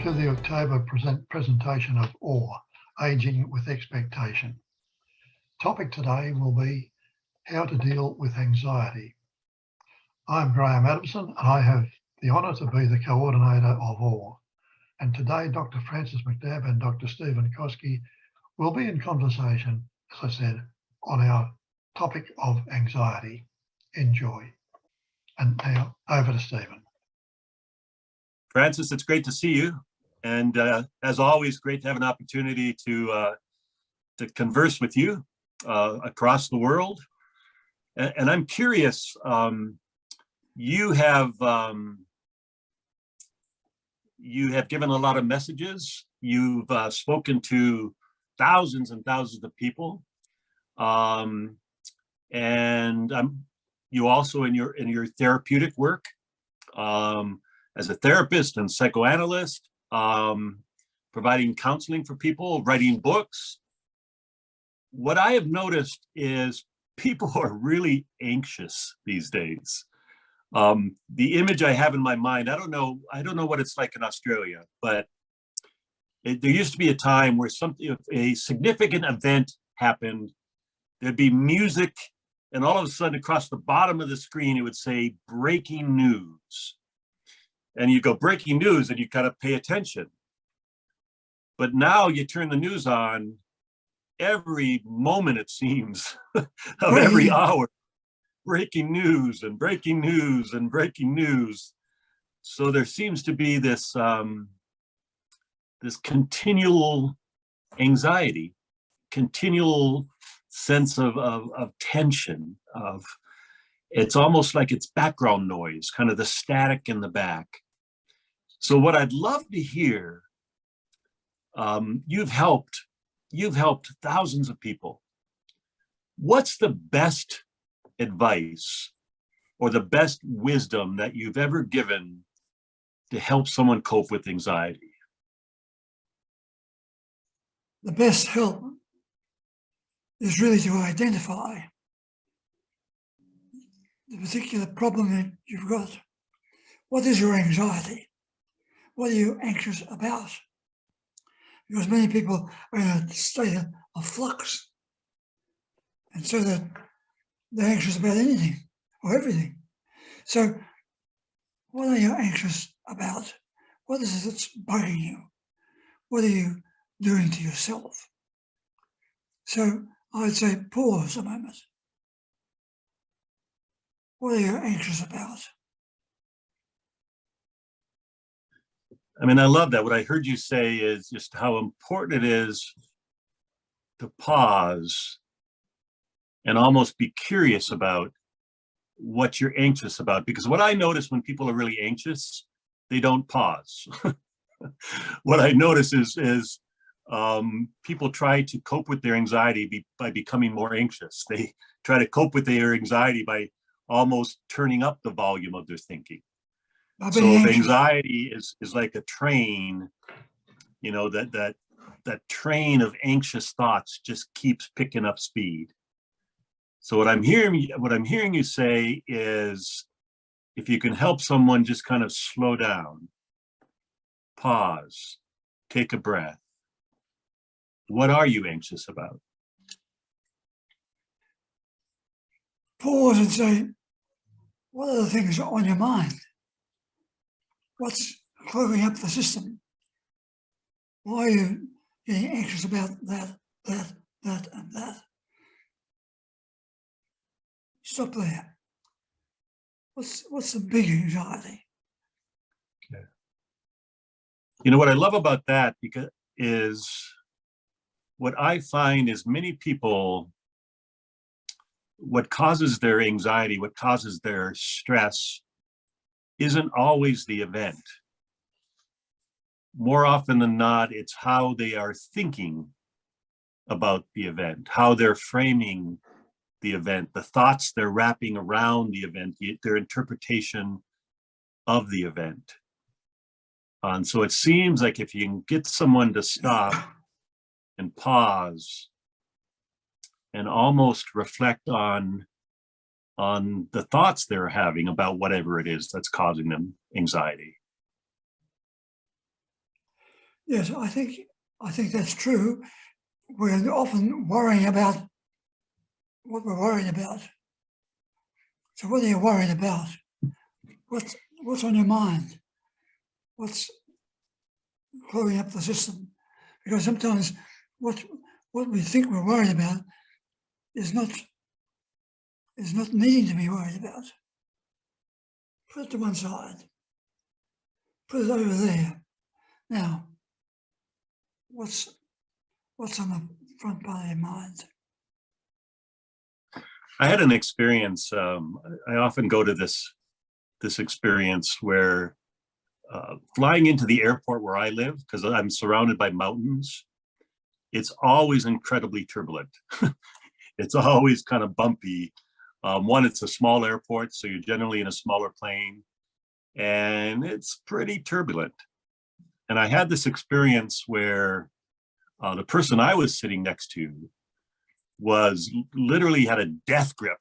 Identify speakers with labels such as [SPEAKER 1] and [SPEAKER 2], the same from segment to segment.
[SPEAKER 1] to the October presentation of Awe, Aging with Expectation. Topic today will be how to deal with anxiety. I'm Graham Adamson and I have the honour to be the coordinator of Awe. And today Dr Francis Macnab and Dr Steven Koski will be in conversation, as I said, on our topic of anxiety. Enjoy. And now over to Steven.
[SPEAKER 2] Francis, it's great to see you. And as always, great to have an opportunity to converse with you across the world. And I'm curious, you have given a lot of messages. You've spoken to thousands and thousands of people. And you also in your therapeutic work, as a therapist and psychoanalyst, providing counseling for people, writing books. What I have noticed is people are really anxious these days. The image I have in my mind, I don't know what it's like in Australia, but there used to be a time where a significant event happened, there'd be music, and all of a sudden across the bottom of the screen, it would say breaking news. And you go breaking news and you kind of pay attention. But now you turn the news on every moment, it seems, of every hour, breaking news and breaking news and breaking news. So there seems to be this, this continual anxiety, continual sense of tension, it's almost like it's background noise, kind of the static in the back. So what I'd love to hear, you've helped thousands of people. What's the best advice or the best wisdom that you've ever given to help someone cope with anxiety?
[SPEAKER 3] The best help is really to identify the particular problem that you've got. What is your anxiety? What are you anxious about? Because many people are in a state of flux. And so that they're anxious about anything or everything. So what are you anxious about? What is it that's bugging you? What are you doing to yourself? So I would say pause a moment. What are you anxious about?
[SPEAKER 2] I mean, I love that. What I heard you say is just how important it is to pause and almost be curious about what you're anxious about. Because what I notice when people are really anxious, they don't pause. What I notice is people try to cope with their anxiety by becoming more anxious. They try to cope with their anxiety by almost turning up the volume of their thinking. So if anxiety is like a train, you know, that train of anxious thoughts just keeps picking up speed. So what I'm hearing you say is, if you can help someone just kind of slow down, pause, take a breath. What are you anxious about?
[SPEAKER 3] Pause and say, what are the things on your mind? What's clogging up the system? Why are you getting anxious about that, and that? Stop there. What's the big anxiety?
[SPEAKER 2] Okay. You know what I love about that is what I find is many people, what causes their anxiety, what causes their stress isn't always the event. More often than not, it's how they are thinking about the event, how they're framing the event, the thoughts they're wrapping around the event, their interpretation of the event. And so it seems like if you can get someone to stop and pause and almost reflect on the thoughts they're having about whatever it is that's causing them anxiety.
[SPEAKER 3] Yes, I think that's true. We're often worrying about what we're worried about. So what are you worried about? What's on your mind? What's clogging up the system? Because sometimes what we think we're worried about is not needing to be worried about. Put it to one side. Put it over there. Now, what's on the front part of your mind?
[SPEAKER 2] I had an experience. I often go to this experience where flying into the airport where I live, because I'm surrounded by mountains, it's always incredibly turbulent. It's always kind of bumpy. One, it's a small airport, so you're generally in a smaller plane, and it's pretty turbulent. And I had this experience where the person I was sitting next to was literally had a death grip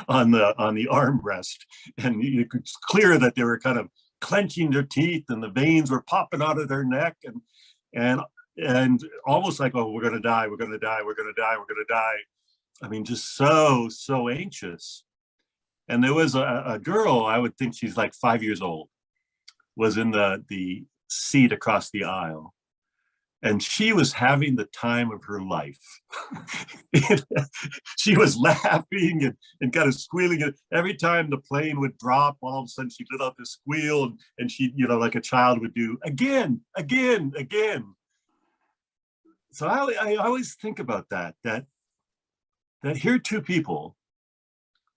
[SPEAKER 2] on the armrest, and it's clear that they were kind of clenching their teeth, and the veins were popping out of their neck, and almost like, oh, we're gonna die, we're gonna die, we're gonna die, we're gonna die. I mean, just so anxious. And there was a girl, I would think she's like 5 years old, was in the seat across the aisle. And she was having the time of her life. She was laughing and kind of squealing. And every time the plane would drop, all of a sudden she let out this squeal, and she, like a child would do, again, again, again. So I always think about that here two people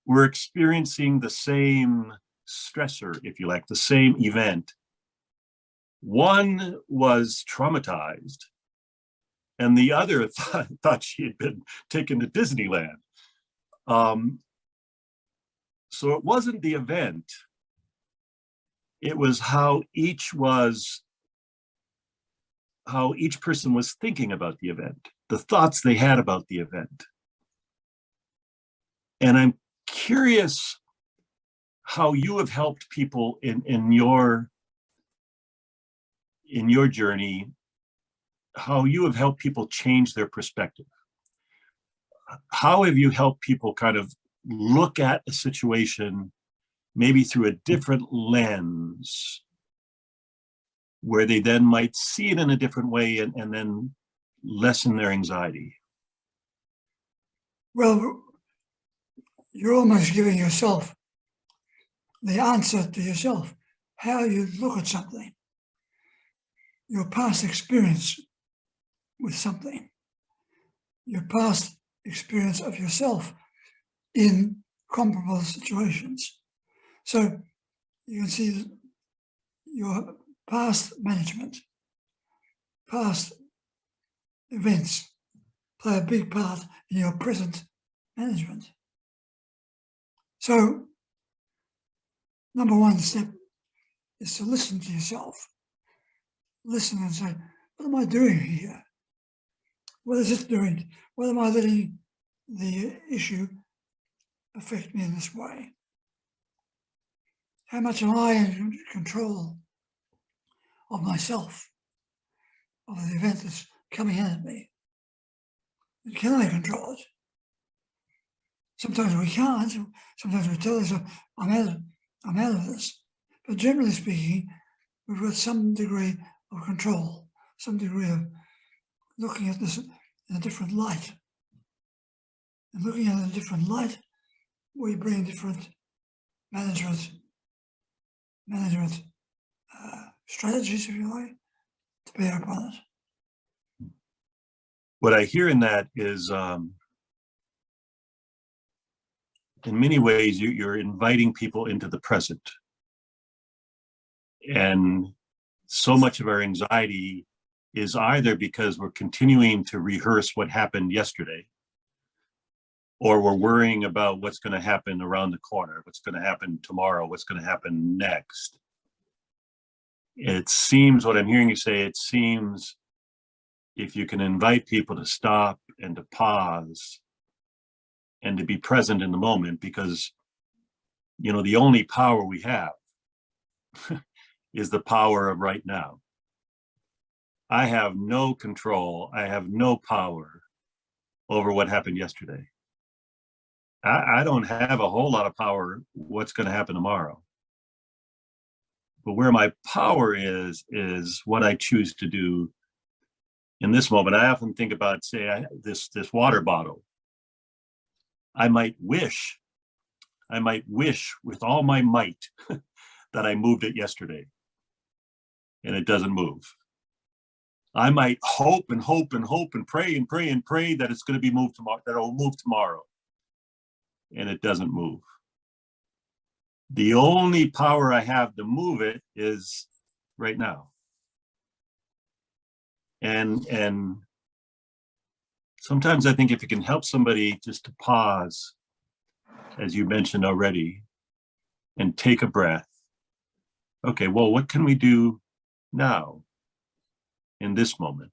[SPEAKER 2] were experiencing the same stressor, if you like, the same event. One was traumatized, and the other thought she had been taken to Disneyland. So it wasn't the event, it was how each person was thinking about the event, the thoughts they had about the event. And I'm curious how you have helped people in your journey, how you have helped people change their perspective. How have you helped people kind of look at a situation maybe through a different lens, where they then might see it in a different way and then lessen their anxiety?
[SPEAKER 3] Well, you're almost giving yourself the answer to yourself, how you look at something, your past experience with something, your past experience of yourself in comparable situations. So you can see your past management, past events play a big part in your present management. So number one step is to listen to yourself. Listen and say, what am I doing here? What is it doing? What am I letting the issue affect me in this way? How much am I in control of myself, of the event that's coming at me? And can I control it? Sometimes we can't. Sometimes we tell ourselves, I'm out of this. But generally speaking, we've got some degree of control, some degree of looking at this in a different light. And looking at it in a different light, we bring different management strategies, if you like, to bear upon it.
[SPEAKER 2] What I hear in that is, in many ways, you're inviting people into the present. And so much of our anxiety is either because we're continuing to rehearse what happened yesterday, or we're worrying about what's going to happen around the corner, what's going to happen tomorrow, what's going to happen next. It seems, what I'm hearing you say, it seems if you can invite people to stop and to pause and to be present in the moment, because, the only power we have is the power of right now. I have no control. I have no power over what happened yesterday. I don't have a whole lot of power what's going to happen tomorrow. But where my power is what I choose to do in this moment. I often think about, say, this water bottle. I might wish with all my might that I moved it yesterday, and it doesn't move. I might hope and hope and hope and pray and pray and pray that it's going to be moved tomorrow, that it will move tomorrow, and it doesn't move. The only power I have to move it is right now. And sometimes I think if you can help somebody just to pause, as you mentioned already, and take a breath. Okay, well, what can we do now in this moment?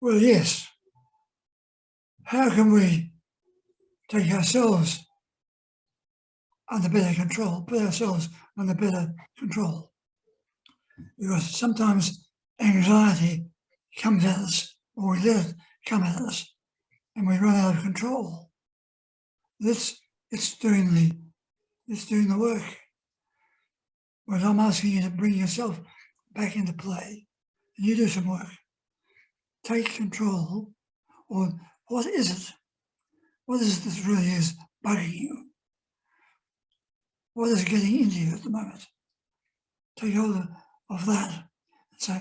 [SPEAKER 3] Well, yes. How can we take ourselves under better control, put ourselves under better control? Because sometimes anxiety comes at us, or we let it come at us, and we run out of control. It's doing the work. Whereas I'm asking you to bring yourself back into play, and you do some work. Take control, or what is it? What is it that really is bugging you? What is getting into you at the moment? Take hold of that and say,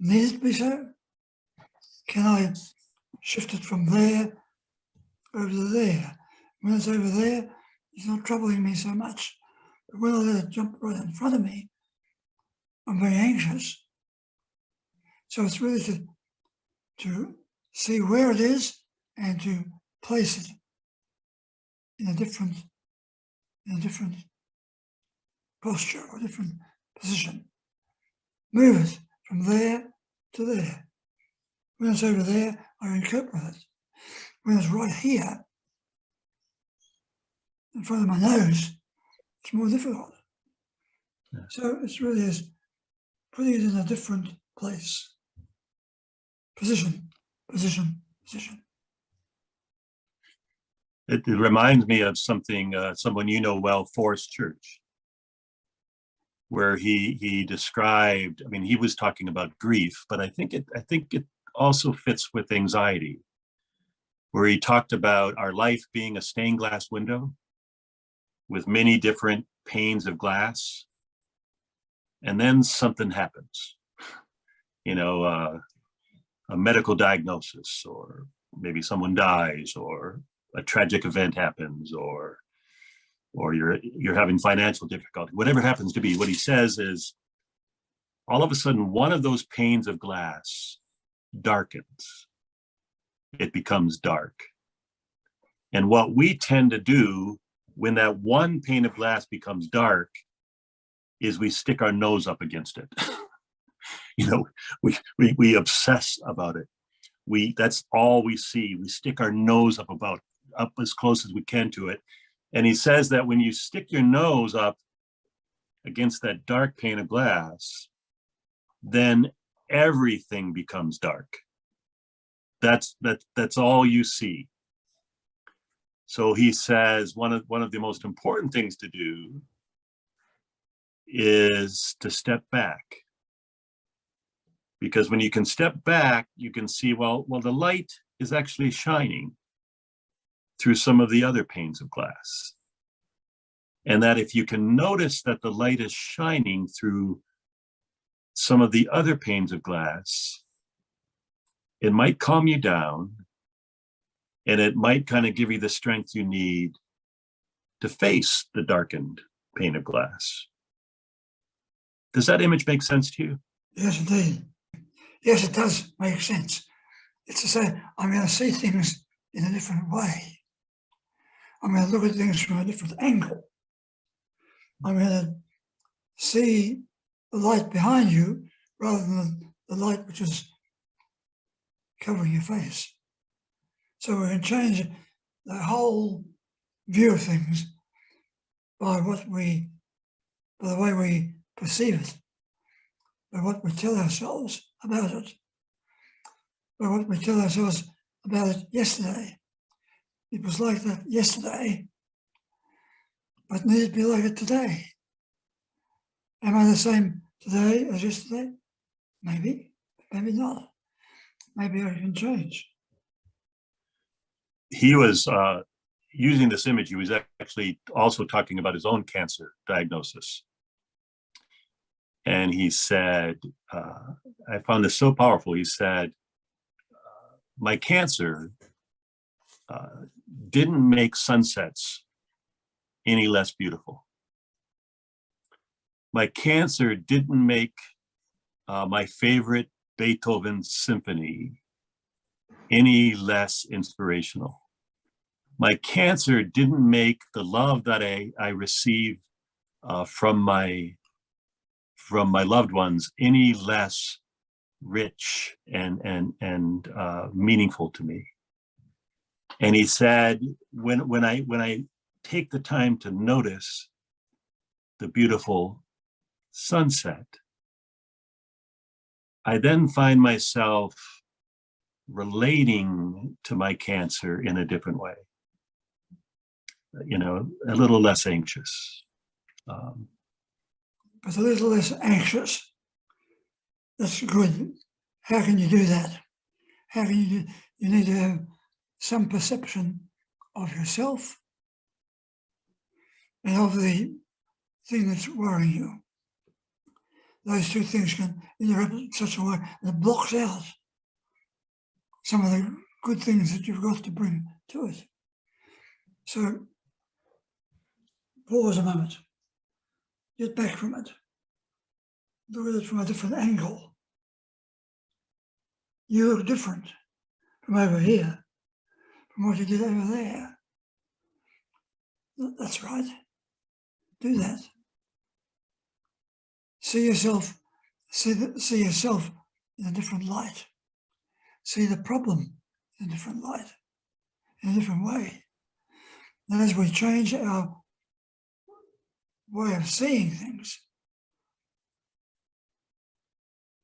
[SPEAKER 3] need it to be so? Can I shift it from there over to there? When it's over there, it's not troubling me so much. But when I let it jump right in front of me, I'm very anxious. So it's really to see where it is and to place it in a different posture or different position. Move it from there to there. When it's over there, I can cope with it. When it's right here, in front of my nose, it's more difficult. Yeah. So it really is putting it in a different place. Position.
[SPEAKER 2] It reminds me of something, someone you know well, Forrest Church, where he described, I mean, he was talking about grief, but I think it also fits with anxiety, where he talked about our life being a stained glass window with many different panes of glass. And then something happens, a medical diagnosis, or maybe someone dies, or a tragic event happens, or you're having financial difficulty, whatever it happens to be. What he says is, all of a sudden, one of those panes of glass darkens. It becomes dark. And what we tend to do when that one pane of glass becomes dark is we stick our nose up against it. We obsess about it. That's all we see. We stick our nose up as close as we can to it. And he says that when you stick your nose up against that dark pane of glass, then everything becomes dark. That's all you see. So he says one of the most important things to do is to step back. Because when you can step back, you can see, well, the light is actually shining through some of the other panes of glass. And that if you can notice that the light is shining through some of the other panes of glass, it might calm you down, and it might kind of give you the strength you need to face the darkened pane of glass. Does that image make sense to you?
[SPEAKER 3] Yes, indeed. Yes, it does make sense. It's to say, I'm going to see things in a different way. I'm going to look at things from a different angle. I'm going to see the light behind you rather than the light which is covering your face. So we can change the whole view of things by the way we perceive it. by what we tell ourselves about it, by what we tell ourselves about it yesterday. It was like that yesterday, but need it be like it today? Am I the same today as yesterday? Maybe, maybe not. Maybe I can change.
[SPEAKER 2] He was using this image. He was actually also talking about his own cancer diagnosis. And he said, I found this so powerful. He said, my cancer didn't make sunsets any less beautiful. My cancer didn't make my favorite Beethoven symphony any less inspirational. My cancer didn't make the love that I received from my loved ones any less rich and meaningful to me. And he said, when I take the time to notice the beautiful sunset, I then find myself relating to my cancer in a different way, a little less anxious.
[SPEAKER 3] But a little less anxious. That's good. How can you do that? How can you do? You need to have some perception of yourself and of the thing that's worrying you. Those two things can interact in such a way that it blocks out some of the good things that you've got to bring to it. So pause a moment, get back from it, look at it from a different angle. You look different from over here, from what you did over there. That's right. Do that. See yourself in a different light. See the problem in a different light, in a different way. And as we change our way of seeing things,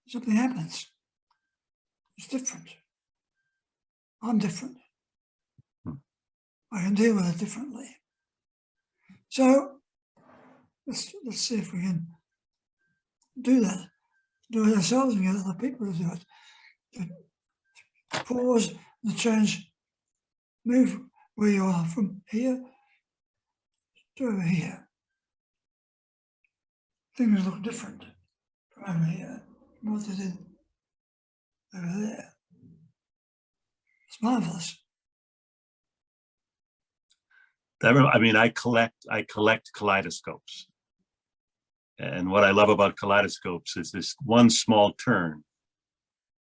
[SPEAKER 3] something happens. It's different. I'm different. I can deal with it differently. So let's see if we can do that. Do it ourselves and get other people to do it. To pause and change, move where you are from here to over here. Things look different from over here from what they did over there. It's marvelous.
[SPEAKER 2] I collect kaleidoscopes. And what I love about kaleidoscopes is this one small turn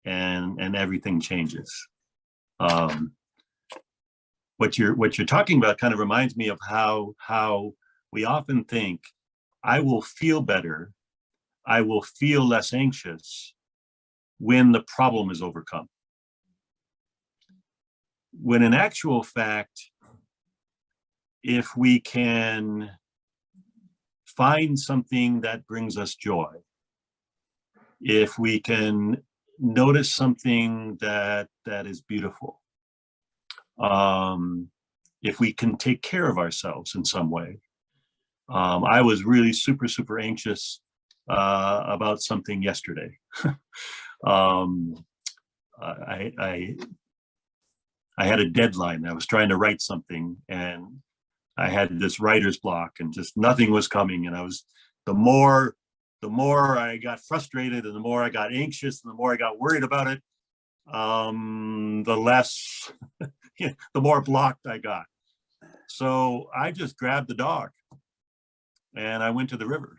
[SPEAKER 2] and everything changes. What you're talking about kind of reminds me of how we often think, I will feel better, I will feel less anxious when the problem is overcome. When in actual fact, if we can find something that brings us joy, if we can notice something that is beautiful, if we can take care of ourselves in some way. I was really super anxious about something yesterday. I had a deadline. I was trying to write something and I had this writer's block and just nothing was coming. And the more I got frustrated and the more I got anxious and the more I got worried about it, the less, the more blocked I got. So I just grabbed the dog and I went to the river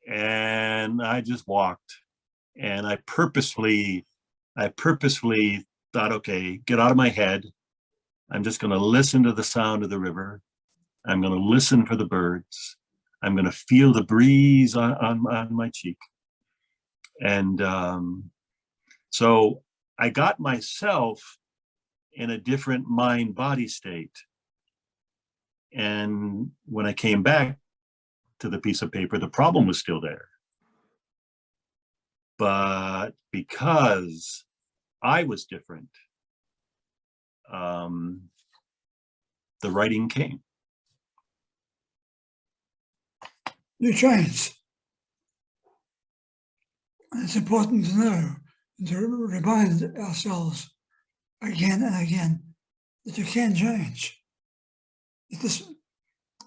[SPEAKER 2] and I just walked, and I purposefully thought, okay, get out of my head. I'm just going to listen to the sound of the river. I'm going to listen for the birds. I'm going to feel the breeze on my cheek. And so I got myself in a different mind-body state. And when I came back to the piece of paper, the problem was still there. But because I was different, the writing came.
[SPEAKER 3] You change. And it's important to know and to remind ourselves again and again that you can change. That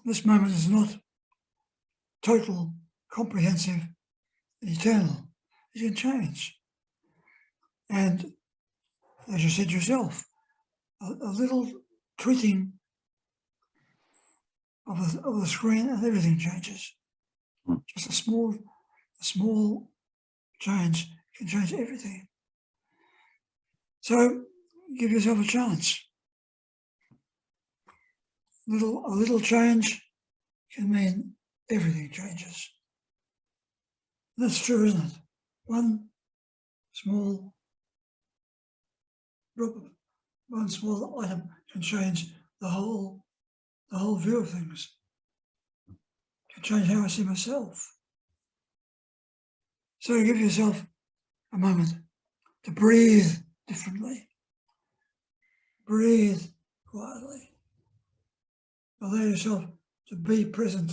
[SPEAKER 3] this moment is not total, comprehensive, eternal. You can change. And as you said yourself, a little tweaking of the screen and everything changes. Just a small change can change everything. So give yourself a chance. A little change can mean everything changes. That's true, isn't it? One small drop, one small item can change the whole view of things. Can change how I see myself. So give yourself a moment to breathe differently. Breathe quietly. Allow yourself to be present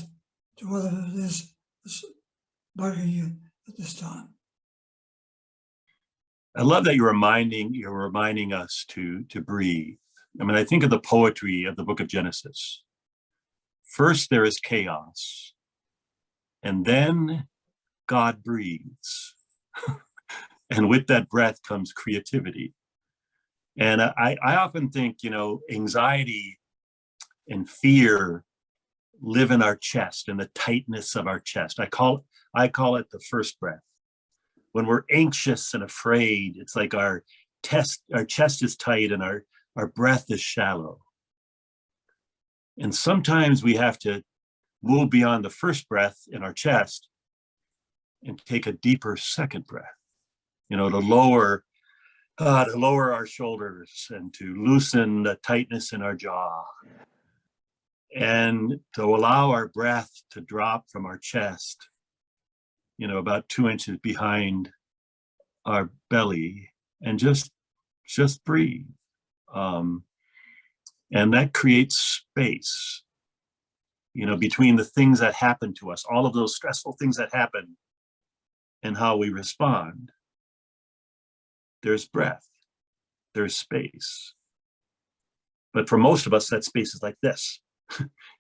[SPEAKER 3] to whatever it is that's bugging you at this time.
[SPEAKER 2] I love that you're reminding us to breathe. I mean, I think of the poetry of the book of Genesis. First, there is chaos, and then God breathes. And with that breath comes creativity. And I often think, anxiety and fear live in our chest, in the tightness of our chest. I call it the first breath. When we're anxious and afraid, it's like our chest is tight and our breath is shallow. And sometimes we have to move beyond the first breath in our chest and take a deeper second breath, to lower our shoulders and to loosen the tightness in our jaw and to allow our breath to drop from our chest, about 2 inches behind our belly, and just breathe. And that creates space, between the things that happen to us, all of those stressful things that happen, and how we respond. There's breath, there's space. But for most of us, that space is like this.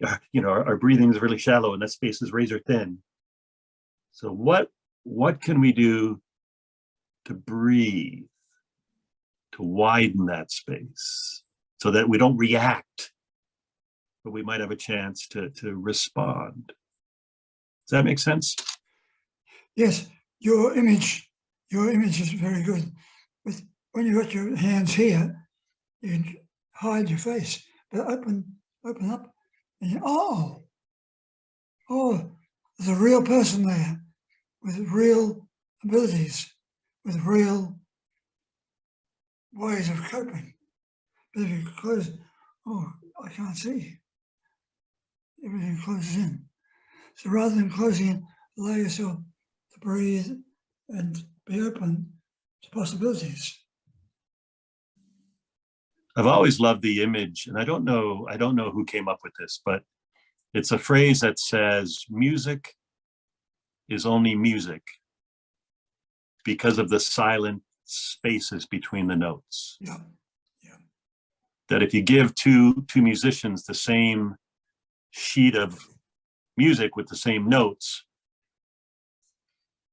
[SPEAKER 2] Our breathing is really shallow and that space is razor thin. So what can we do to breathe, to widen that space so that we don't react, but we might have a chance to respond? Does that make sense?
[SPEAKER 3] Yes, your image is very good. But when you got your hands here, you can hide your face, but open up, and there's a real person there with real abilities, with real ways of coping. But if you close, I can't see. Everything closes in. So rather than closing in, allow yourself to breathe and be open to possibilities.
[SPEAKER 2] I've always loved the image, and I don't know who came up with this, but it's a phrase that says music is only music because of the silent spaces between the notes.
[SPEAKER 3] Yeah.
[SPEAKER 2] That if you give two musicians the same sheet of music with the same notes,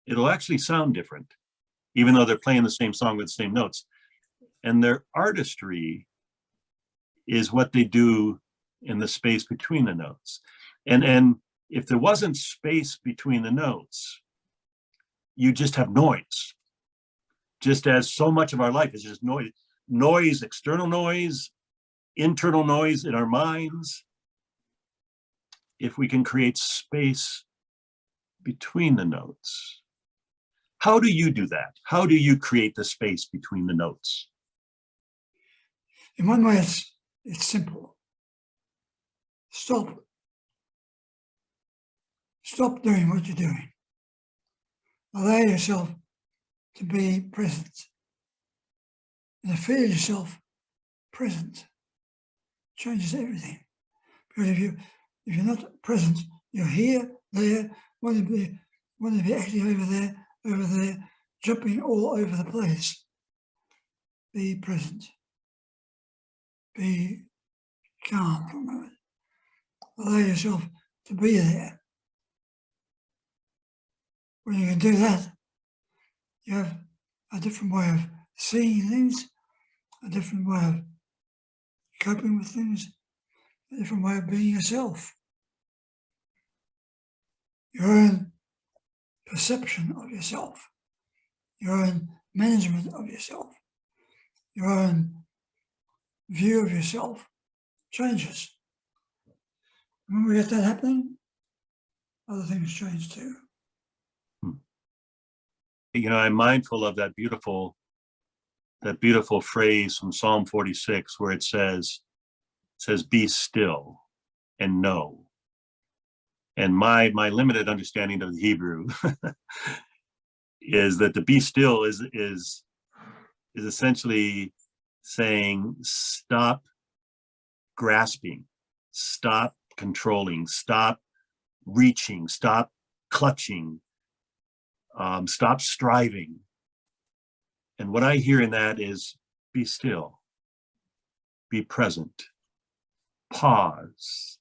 [SPEAKER 2] it'll actually sound different, even though they're playing the same song with the same notes. And their artistry is what they do in the space between the notes. And if there wasn't space between the notes, you just have noise. Just as so much of our life is just noise, external noise, internal noise in our minds. If we can create space between the notes. How do you do that? How do you create the space between the notes?
[SPEAKER 3] In one way, it's simple. Stop doing what you're doing. Allow yourself to be present and to feel yourself present changes everything. Because if you're not present, you're here, there, want to be active over there, jumping all over the place. Be present. Be calm for a moment. Allow yourself to be there. When you can do that, you have a different way of seeing things, a different way of coping with things, a different way of being yourself. Your own perception of yourself, your own management of yourself, your own view of yourself changes. When we get that happening, other things change too.
[SPEAKER 2] You know, I'm mindful of that beautiful phrase from Psalm 46 where it says, be still and know. And my limited understanding of the Hebrew is that the be still is essentially saying, stop grasping, stop controlling, stop reaching, stop clutching, stop striving. And what I hear in that is be still, be present, pause.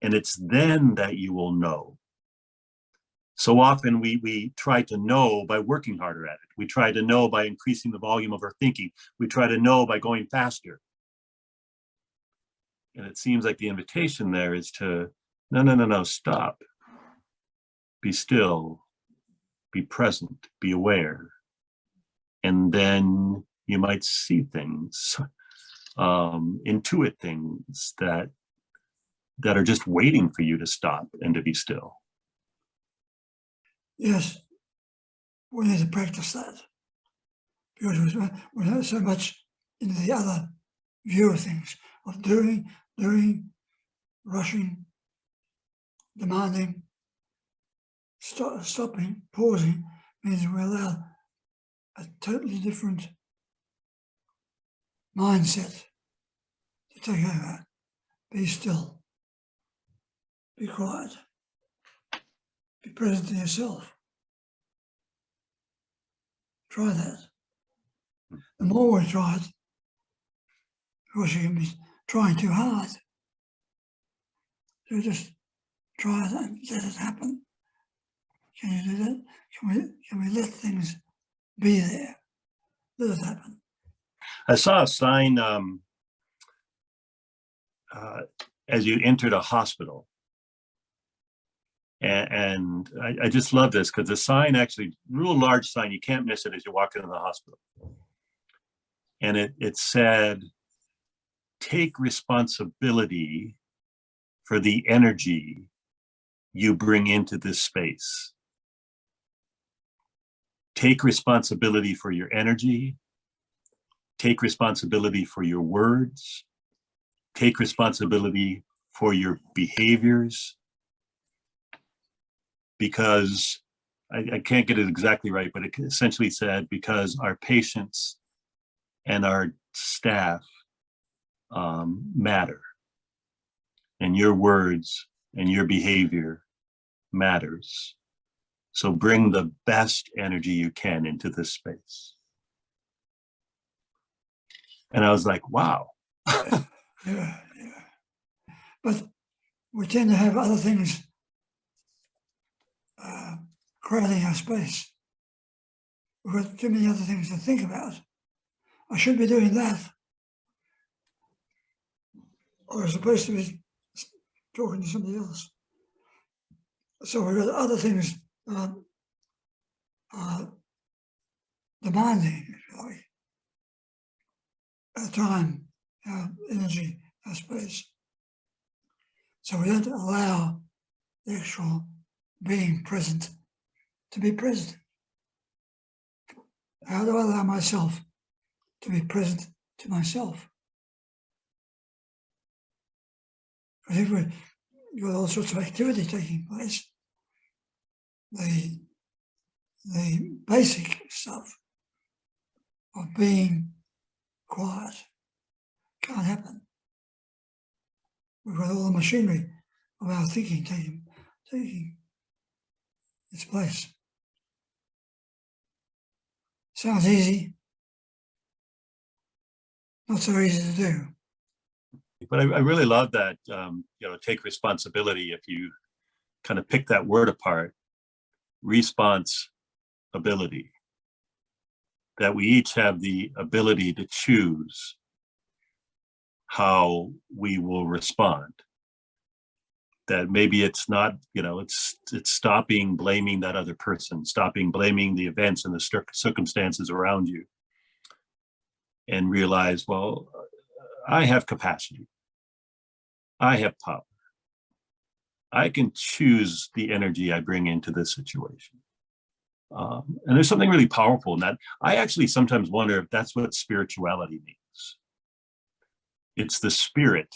[SPEAKER 2] And it's then that you will know. So often we try to know by working harder at it. We try to know by increasing the volume of our thinking. We try to know by going faster. And it seems like the invitation there is to, no, stop. Be still, be present, be aware. And then you might see things, intuit things that are just waiting for you to stop and to be still.
[SPEAKER 3] Yes, we need to practice that because we're not so much into the other view of things, of doing, rushing, demanding, stopping, pausing, means we allow a totally different mindset to take over. Be still, be quiet, be present to yourself. Try that. The more we try it, of course you can be trying too hard. So just try it and let it happen. Can you do that? Can we let things be there? Let it happen.
[SPEAKER 2] I saw a sign as you entered a hospital. And I just love this because the sign actually, real large sign, you can't miss it as you walk into the hospital. And it said, take responsibility for the energy you bring into this space. Take responsibility for your energy. Take responsibility for your words. Take responsibility for your behaviors. Because I can't get it exactly right, but it essentially said, because our patients and our staff matter. And your words and your behavior matters. So bring the best energy you can into this space. And I was like, wow.
[SPEAKER 3] Yeah. But we tend to have other things crowding our space. We've got too many other things to think about. I should be doing that. Or I'm supposed to be talking to somebody else. So we've got other things demanding, if you like, our time, our energy, our space. So we don't allow the actual being present to be present. How do I allow myself to be present to myself? Because if you've got all sorts of activity taking place, the the basic stuff of being quiet can't happen. We've got all the machinery of our thinking taking its place. Sounds easy, not so easy to do.
[SPEAKER 2] But I really love that, take responsibility. If you kind of pick that word apart, responsibility, that we each have the ability to choose how we will respond. That maybe it's not, it's stopping blaming that other person, stopping blaming the events and the circumstances around you, and realize, well, I have capacity. I have power. I can choose the energy I bring into this situation. And there's something really powerful in that. I actually sometimes wonder if that's what spirituality means. It's the spirit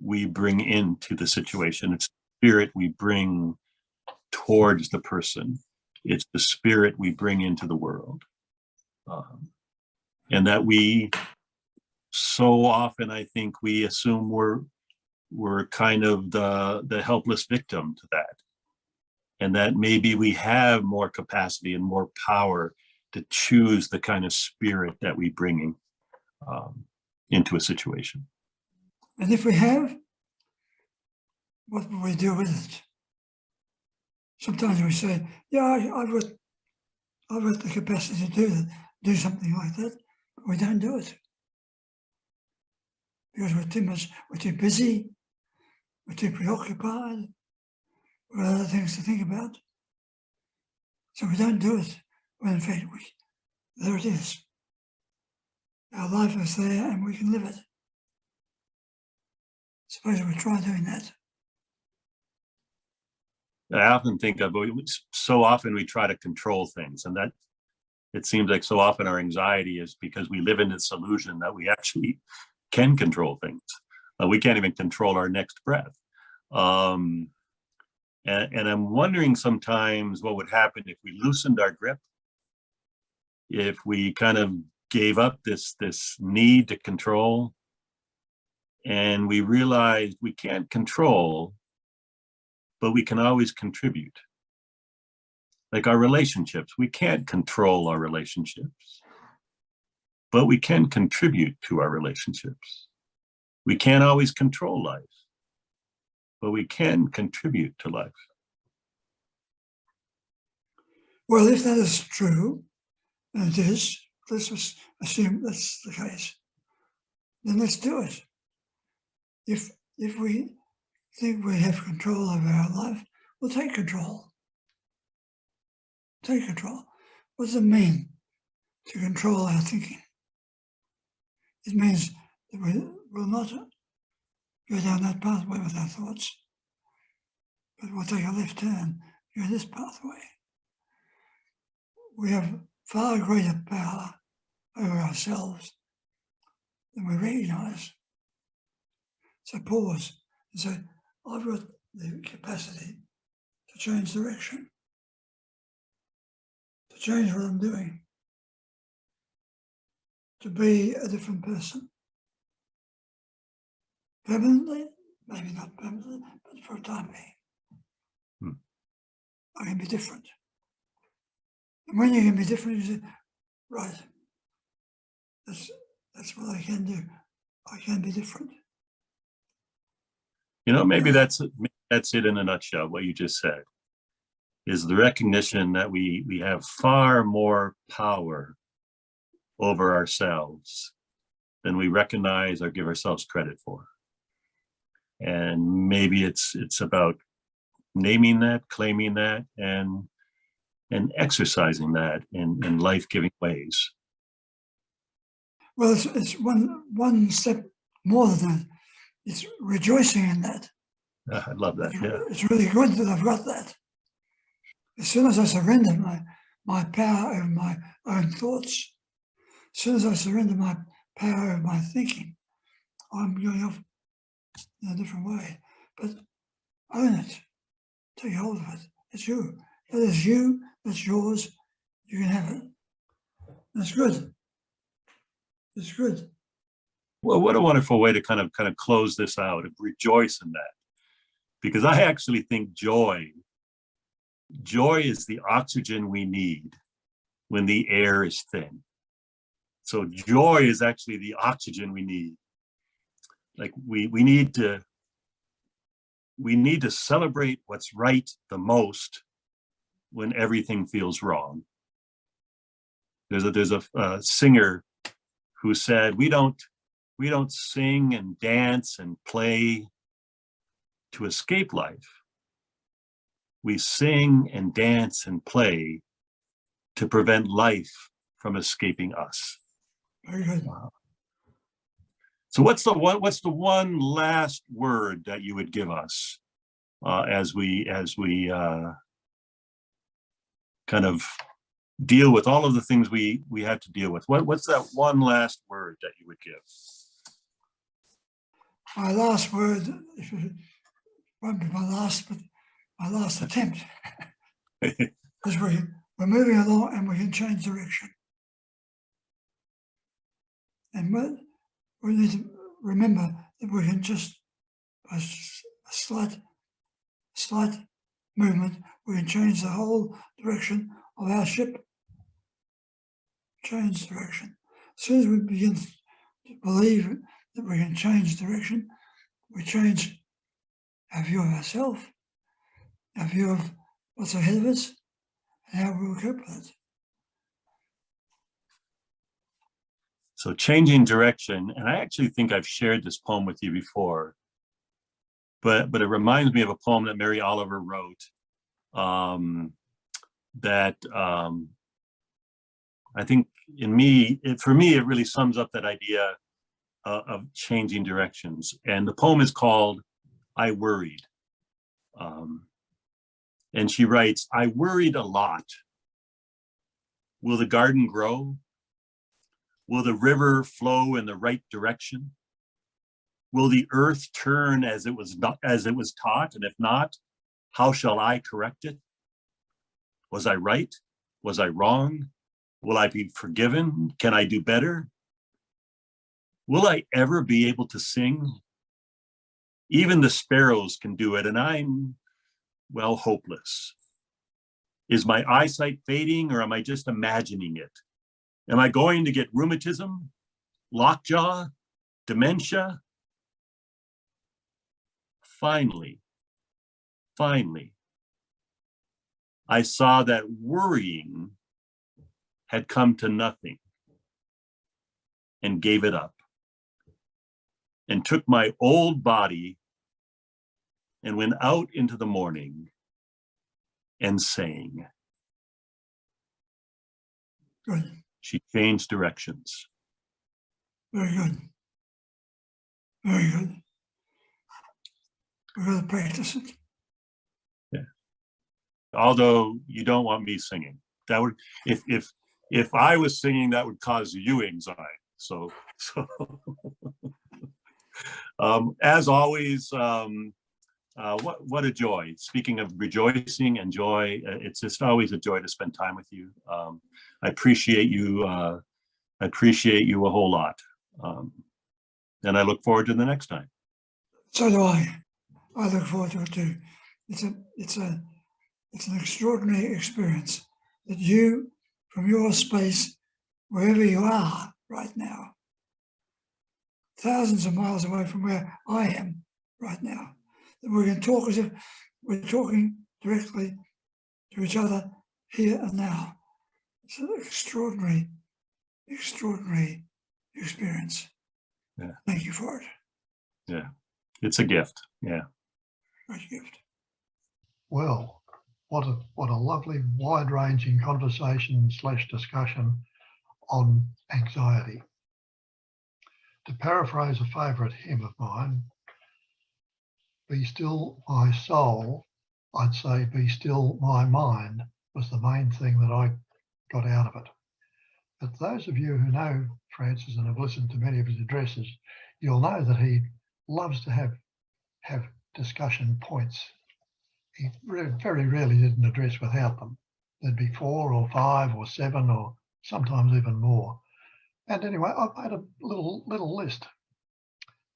[SPEAKER 2] we bring into the situation. It's the spirit we bring towards the person. It's the spirit we bring into the world. And that we so often, I think, we assume we're kind of the helpless victim to that. And that maybe we have more capacity and more power to choose the kind of spirit that we bring into a situation.
[SPEAKER 3] And if we have, what will we do with it? Sometimes we say, yeah, I've got the capacity to do something like that, but we don't do it. Because we're too busy, we're too preoccupied, we've got other things to think about. So we don't do it, when in fact, there it is. Our life is there and we can live it. Suppose we try doing that.
[SPEAKER 2] I often think of, so often we try to control things, and that it seems like so often our anxiety is because we live in this illusion that we actually can control things. We can't even control our next breath. And I'm wondering sometimes what would happen if we loosened our grip, if we kind of gave up this need to control, and we realized we can't control, but we can always contribute. Like our relationships, we can't control our relationships, but we can contribute to our relationships. We can't always control life, but we can contribute to life.
[SPEAKER 3] Well, if that is true, and it is, let's just assume that's the case, then let's do it. If we think we have control over our life, we'll take control. Take control. What does it mean to control our thinking? It means that we will not go down that pathway with our thoughts, but we'll take a left turn, go this pathway. We have far greater power over ourselves than we recognize. So pause and say, I've got the capacity to change direction, to change what I'm doing, to be a different person. Permanently, maybe not permanently, but for a time being. I can be different. And when you can be different, you say, right, that's what I can do. I can be different.
[SPEAKER 2] Maybe that's it in a nutshell, what you just said, is the recognition that we have far more power over ourselves than we recognize or give ourselves credit for. And maybe it's about naming that, claiming that, and exercising that in life-giving ways.
[SPEAKER 3] Well, it's one step more than that. It's rejoicing in that.
[SPEAKER 2] I love that. Yeah,
[SPEAKER 3] it's really good that I've got that. As soon as I surrender my power over my own thoughts, as soon as I surrender my power over my thinking, I'm going off in a different way. But own it. Take hold of it. It's you. It is you that's yours, you can have it. That's good. It's good.
[SPEAKER 2] Well, what a wonderful way to kind of close this out and rejoice in that. Because I actually think joy is the oxygen we need when the air is thin. So joy is actually the oxygen we need. Like we need to celebrate what's right the most when everything feels wrong. There's a singer who said, we don't sing and dance and play to escape life. We sing and dance and play to prevent life from escaping us.
[SPEAKER 3] Very good.
[SPEAKER 2] So what's the one last word that you would give us as we kind of deal with all of the things we have to deal with? What's that one last word that you would give?
[SPEAKER 3] My last word, won't be my last, but my last attempt, because we're moving along and we can change direction. And we need to remember that we can just, by a slight movement, we can change the whole direction of our ship. Change direction. As soon as we begin to believe that we can change direction, we change our view of ourselves, our view of what's ahead of us, and how we'll cope with it.
[SPEAKER 2] So changing direction, and I actually think I've shared this poem with you before, but it reminds me of a poem that Mary Oliver wrote that I think for me, it really sums up that idea of changing directions. And the poem is called I Worried. And she writes, I worried a lot. Will the garden grow? Will the river flow in the right direction? Will the earth turn as it was taught? And if not, how shall I correct it? Was I right? Was I wrong? Will I be forgiven? Can I do better? Will I ever be able to sing? Even the sparrows can do it, and I'm, well, hopeless. Is my eyesight fading, or am I just imagining it? Am I going to get rheumatism, lockjaw, dementia? Finally, I saw that worrying had come to nothing and gave it up and took my old body and went out into the morning and sang.
[SPEAKER 3] Good.
[SPEAKER 2] She changed directions.
[SPEAKER 3] Very good. Very good. We're going to practice it.
[SPEAKER 2] Yeah. Although you don't want me singing. That would, if I was singing, that would cause you anxiety. So as always, what a joy. Speaking of rejoicing and joy, it's just always a joy to spend time with you. I appreciate you. I appreciate you a whole lot. And I look forward to the next time.
[SPEAKER 3] So do I. I look forward to it too. It's an extraordinary experience that you, from your space, wherever you are right now, thousands of miles away from where I am right now, that we can talk as if we're talking directly to each other here and now. It's an extraordinary experience.
[SPEAKER 2] Yeah.
[SPEAKER 3] Thank you for it.
[SPEAKER 2] Yeah, it's a gift. Yeah.
[SPEAKER 3] Great gift.
[SPEAKER 1] Well, what a lovely wide-ranging conversation / discussion on anxiety. To paraphrase a favourite hymn of mine, be still my soul, I'd say be still my mind was the main thing that I got out of it. But those of you who know Francis and have listened to many of his addresses, you'll know that he loves to have discussion points. He very rarely did an address without them. there'd be 4 or 5 or 7 or sometimes even more. And anyway, I've made a little list.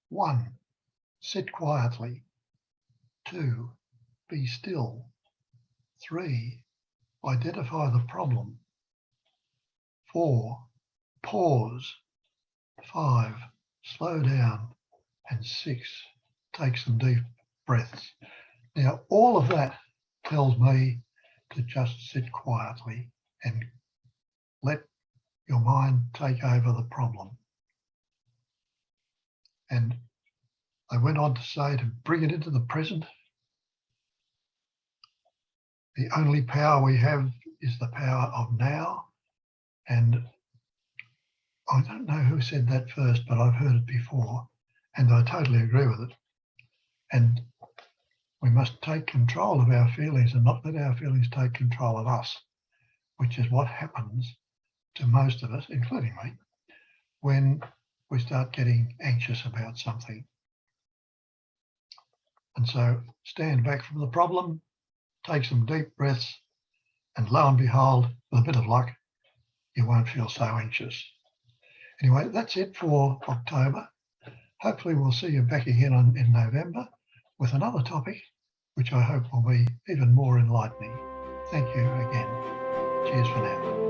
[SPEAKER 1] 1, sit quietly. 2, be still. 3, identify the problem. 4, pause. 5, slow down. And 6, take some deep breaths. Now, all of that tells me to just sit quietly and let your mind take over the problem. And I went on to say to bring it into the present. The only power we have is the power of now. And I don't know who said that first, but I've heard it before, and I totally agree with it. And we must take control of our feelings and not let our feelings take control of us, which is what happens to most of us, including me, when we start getting anxious about something. And so stand back from the problem, take some deep breaths, and lo and behold, with a bit of luck, you won't feel so anxious. Anyway, that's it for October. Hopefully we'll see you back again in November with another topic, which I hope will be even more enlightening. Thank you again. Cheers for now.